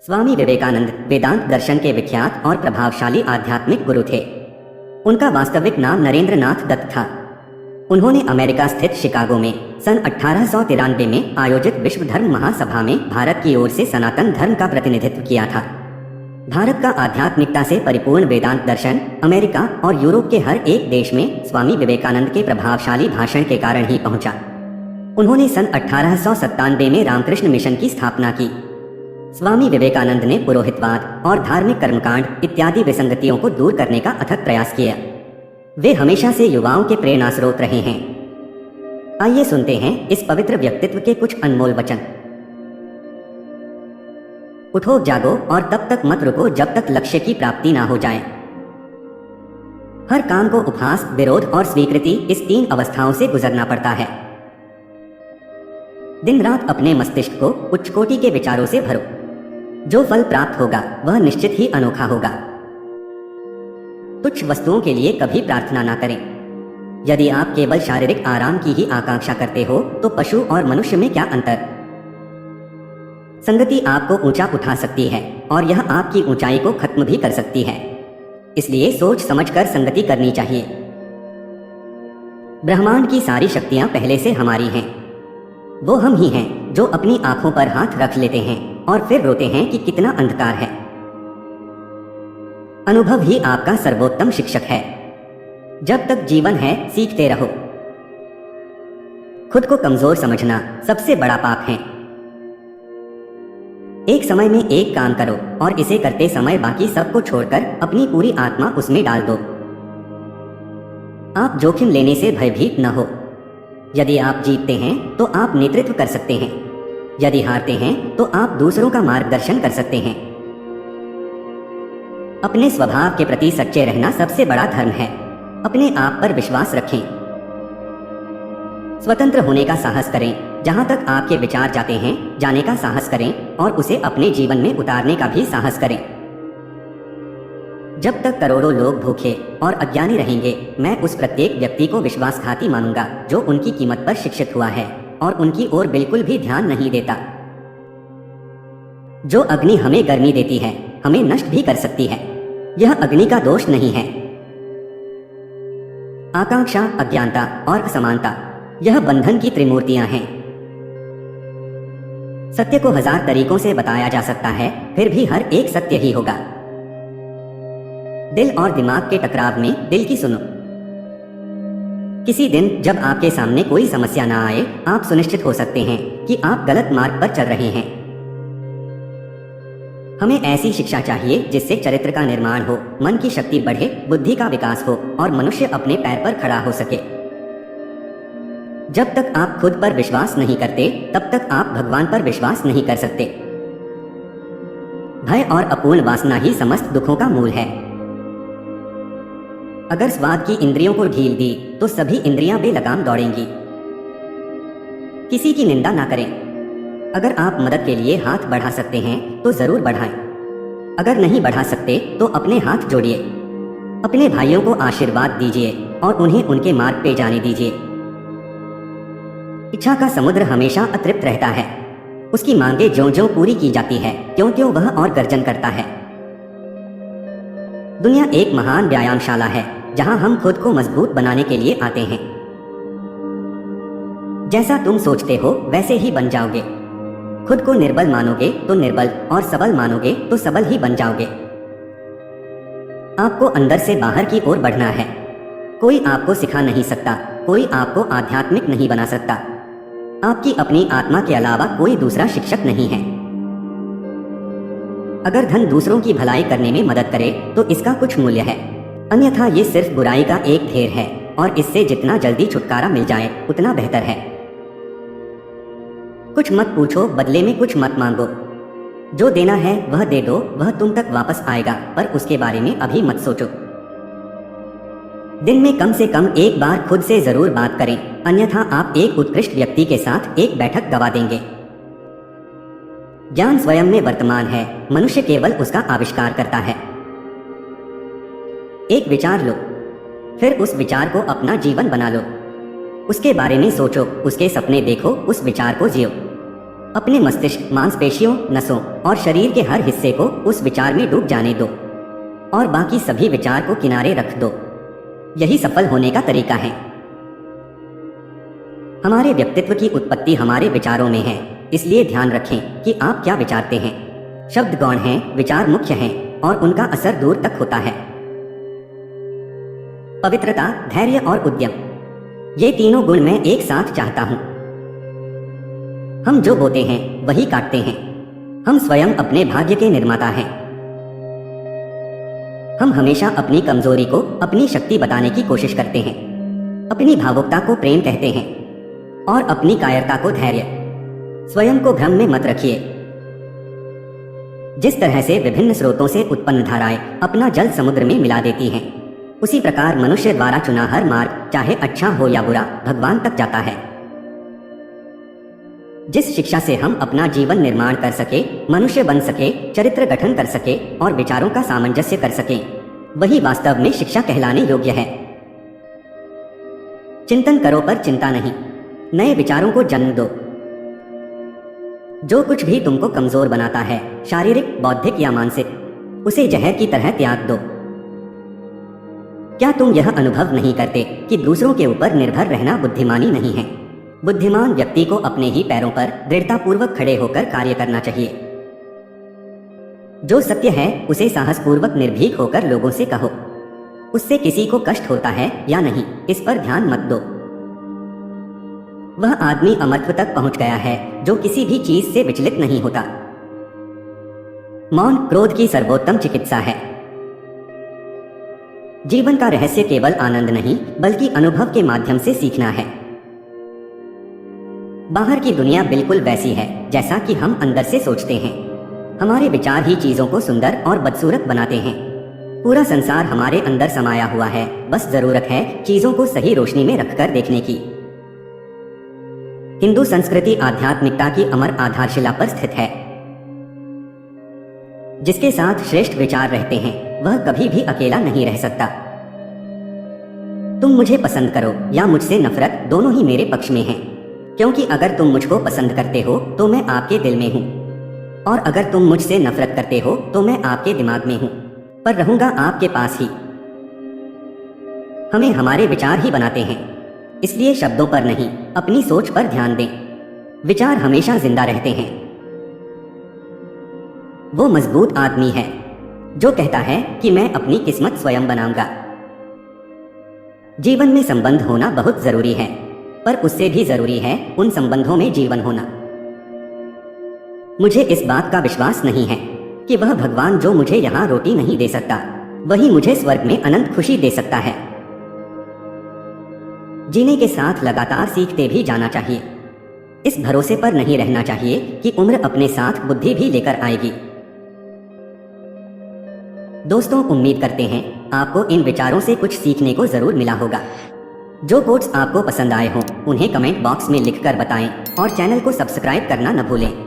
स्वामी विवेकानंद वेदांत दर्शन के विख्यात और प्रभावशाली आध्यात्मिक गुरु थे। उनका वास्तविक नाम नरेंद्र नाथ दत्त था। उन्होंने अमेरिका स्थित शिकागो में सन 1893 में आयोजित विश्व धर्म महासभा में भारत की ओर से सनातन धर्म का प्रतिनिधित्व किया था। भारत का आध्यात्मिकता से परिपूर्ण वेदांत दर्शन अमेरिका और यूरोप के हर एक देश में स्वामी विवेकानंद के प्रभावशाली भाषण के कारण ही पहुंचा। उन्होंने सन 1897 में रामकृष्ण मिशन की स्थापना की। स्वामी विवेकानंद ने पुरोहितवाद और धार्मिक कर्मकांड इत्यादि विसंगतियों को दूर करने का अथक प्रयास किया। वे हमेशा से युवाओं के प्रेरणा स्रोत रहे हैं। आइए सुनते हैं इस पवित्र व्यक्तित्व के कुछ अनमोल वचन। उठो जागो और तब तक मत रुको जब तक लक्ष्य की प्राप्ति ना हो जाए। हर काम को उपहास, विरोध और स्वीकृति इस 3 अवस्थाओं से गुजरना पड़ता है। दिन रात अपने मस्तिष्क को उच्च कोटि के विचारों से भरो। जो फल प्राप्त होगा वह निश्चित ही अनोखा होगा। तुच्छ वस्तुओं के लिए कभी प्रार्थना ना करें। यदि आप केवल शारीरिक आराम की ही आकांक्षा करते हो तो पशु और मनुष्य में क्या अंतर। संगति आपको ऊंचा उठा सकती है और यह आपकी ऊंचाई को खत्म भी कर सकती है। इसलिए सोच समझकर संगति करनी चाहिए। ब्रह्मांड की सारी शक्तियां पहले से हमारी हैं। वो हम ही हैं जो अपनी आंखों पर हाथ रख लेते हैं और फिर रोते हैं कि कितना अंधकार है। अनुभव ही आपका सर्वोत्तम शिक्षक है। जब तक जीवन है सीखते रहो। खुद को कमजोर समझना सबसे बड़ा पाप है। एक समय में एक काम करो और इसे करते समय बाकी सबको छोड़कर अपनी पूरी आत्मा उसमें डाल दो। आप जोखिम लेने से भयभीत न हो। यदि आप जीतते हैं तो आप नेतृत्व कर सकते हैं। यदि हारते हैं तो आप दूसरों का मार्गदर्शन कर सकते हैं। अपने स्वभाव के प्रति सच्चे रहना सबसे बड़ा धर्म है। अपने आप पर विश्वास रखें। स्वतंत्र होने का साहस करें। जहां तक आपके विचार जाते हैं जाने का साहस करें और उसे अपने जीवन में उतारने का भी साहस करें। जब तक करोड़ों लोग भूखे और अज्ञानी रहेंगे, मैं उस प्रत्येक व्यक्ति को विश्वासघाती मानूंगा जो उनकी कीमत पर शिक्षित हुआ है और उनकी ओर बिल्कुल भी ध्यान नहीं देता। जो अग्नि हमें गर्मी देती है हमें नष्ट भी कर सकती है। यह अग्नि का दोष नहीं है। आकांक्षा, अज्ञानता और असमानता यह बंधन की त्रिमूर्तियां हैं। सत्य को 1000 तरीकों से बताया जा सकता है, फिर भी हर एक सत्य ही होगा। दिल और दिमाग के टकराव में दिल की सुनो। किसी दिन जब आपके सामने कोई समस्या ना आए, आप सुनिश्चित हो सकते हैं कि आप गलत मार्ग पर चल रहे हैं। हमें ऐसी शिक्षा चाहिए जिससे चरित्र का निर्माण हो, मन की शक्ति बढ़े, बुद्धि का विकास हो और मनुष्य अपने पैर पर खड़ा हो सके। जब तक आप खुद पर विश्वास नहीं करते तब तक आप भगवान पर विश्वास नहीं कर सकते। भय और अपूर्ण वासना ही समस्त दुखों का मूल है। अगर स्वाद की इंद्रियों को ढील दी तो सभी इंद्रियां बेलगाम दौड़ेंगी। किसी की निंदा ना करें। अगर आप मदद के लिए हाथ बढ़ा सकते हैं तो जरूर बढ़ाएं। अगर नहीं बढ़ा सकते तो अपने हाथ जोड़िए। अपने भाइयों को आशीर्वाद दीजिए और उन्हें उनके मार्ग पे जाने दीजिए। इच्छा का समुद्र हमेशा अतृप्त रहता है। उसकी मांगे ज्यों-ज्यों पूरी की जाती है त्यों-त्यों वह और गर्जन करता है। दुनिया एक महान व्यायामशाला है जहां हम खुद को मजबूत बनाने के लिए आते हैं। जैसा तुम सोचते हो वैसे ही बन जाओगे। खुद को निर्बल मानोगे तो निर्बल और सबल मानोगे तो सबल ही बन जाओगे। आपको अंदर से बाहर की ओर बढ़ना है। कोई आपको सिखा नहीं सकता, कोई आपको आध्यात्मिक नहीं बना सकता। आपकी अपनी आत्मा के अलावा कोई दूसरा शिक्षक नहीं है। अगर धन दूसरों की भलाई करने में मदद करे तो इसका कुछ मूल्य है, अन्यथा ये सिर्फ बुराई का एक ढेर है और इससे जितना जल्दी छुटकारा मिल जाए उतना बेहतर है। कुछ मत पूछो, बदले में कुछ मत मांगो। जो देना है वह दे दो, वह तुम तक वापस आएगा, पर उसके बारे में अभी मत सोचो। दिन में कम से कम एक बार खुद से जरूर बात करें, अन्यथा आप एक उत्कृष्ट व्यक्ति के साथ एक बैठक गवा देंगे। ज्ञान स्वयं में वर्तमान है, मनुष्य केवल उसका आविष्कार करता है। एक विचार लो, फिर उस विचार को अपना जीवन बना लो। उसके बारे में सोचो, उसके सपने देखो, उस विचार को जियो। अपने मस्तिष्क, मांसपेशियों, नसों और शरीर के हर हिस्से को उस विचार में डूब जाने दो और बाकी सभी विचार को किनारे रख दो। यही सफल होने का तरीका है। हमारे व्यक्तित्व की उत्पत्ति हमारे विचारों में है, इसलिए ध्यान रखें कि आप क्या विचारते हैं। शब्द गौण हैं, विचार मुख्य हैं और उनका असर दूर तक होता है। पवित्रता, धैर्य और उद्यम, ये तीनों गुण मैं एक साथ चाहता हूं। हम जो बोते हैं वही काटते हैं। हम स्वयं अपने भाग्य के निर्माता हैं। हम हमेशा अपनी कमजोरी को अपनी शक्ति बताने की कोशिश करते हैं, अपनी भावुकता को प्रेम कहते हैं और अपनी कायरता को धैर्य। स्वयं को भ्रम में मत रखिए। जिस तरह से विभिन्न स्रोतों से उत्पन्न धाराएं अपना जल समुद्र में मिला देती हैं, उसी प्रकार मनुष्य द्वारा चुना हर मार्ग, चाहे अच्छा हो या बुरा, भगवान तक जाता है। जिस शिक्षा से हम अपना जीवन निर्माण कर सके, मनुष्य बन सके, चरित्र गठन कर सके और विचारों का सामंजस्य कर सके, वही वास्तव में शिक्षा कहलाने योग्य है। चिंतन करो पर चिंता नहीं, नए विचारों को जन्म दो। जो कुछ भी तुमको कमजोर बनाता है, शारीरिक, बौद्धिक या मानसिक, उसे जहर की तरह त्याग दो। क्या तुम यह अनुभव नहीं करते कि दूसरों के ऊपर निर्भर रहना बुद्धिमानी नहीं है? बुद्धिमान व्यक्ति को अपने ही पैरों पर दृढ़तापूर्वक खड़े होकर कार्य करना चाहिए। जो सत्य है उसे साहसपूर्वक निर्भीक होकर लोगों से कहो। उससे किसी को कष्ट होता है या नहीं, इस पर ध्यान मत दो। वह आदमी अमरत्व तक पहुंच गया है जो किसी भी चीज से विचलित नहीं होता। मौन क्रोध की सर्वोत्तम चिकित्सा है। जीवन का रहस्य केवल आनंद नहीं, बल्कि अनुभव के माध्यम से सीखना है। बाहर की दुनिया बिल्कुल वैसी है जैसा कि हम अंदर से सोचते हैं। हमारे विचार ही चीजों को सुंदर और बदसूरत बनाते हैं। पूरा संसार हमारे अंदर समाया हुआ है, बस जरूरत है चीजों को सही रोशनी में रखकर देखने की। हिंदू संस्कृति आध्यात्मिकता की अमर आधारशिला पर स्थित है। जिसके साथ श्रेष्ठ विचार रहते हैं वह कभी भी अकेला नहीं रह सकता। तुम मुझे पसंद करो या मुझसे नफरत, दोनों ही मेरे पक्ष में हैं। क्योंकि अगर तुम मुझको पसंद करते हो तो मैं आपके दिल में हूं, और अगर तुम मुझसे नफरत करते हो तो मैं आपके दिमाग में हूं, पर रहूंगा आपके पास ही। हमें हमारे विचार ही बनाते हैं, इसलिए शब्दों पर नहीं, अपनी सोच पर ध्यान दें। विचार हमेशा जिंदा रहते हैं। वो मजबूत आदमी है जो कहता है कि मैं अपनी किस्मत स्वयं बनाऊंगा। जीवन में संबंध होना बहुत जरूरी है, पर उससे भी जरूरी है उन संबंधों में जीवन होना। मुझे इस बात का विश्वास नहीं है कि वह भगवान जो मुझे यहाँ रोटी नहीं दे सकता, वही मुझे स्वर्ग में अनंत खुशी दे सकता है। जीने के साथ लगातार सीखते भी जाना चाहिए। इस भरोसे पर नहीं रहना चाहिए कि उम्र अपने साथ बुद्धि भी लेकर आएगी। दोस्तों, उम्मीद करते हैं आपको इन विचारों से कुछ सीखने को जरूर मिला होगा। जो कोट्स आपको पसंद आए हों उन्हें कमेंट बॉक्स में लिखकर बताएं और चैनल को सब्सक्राइब करना न भूलें।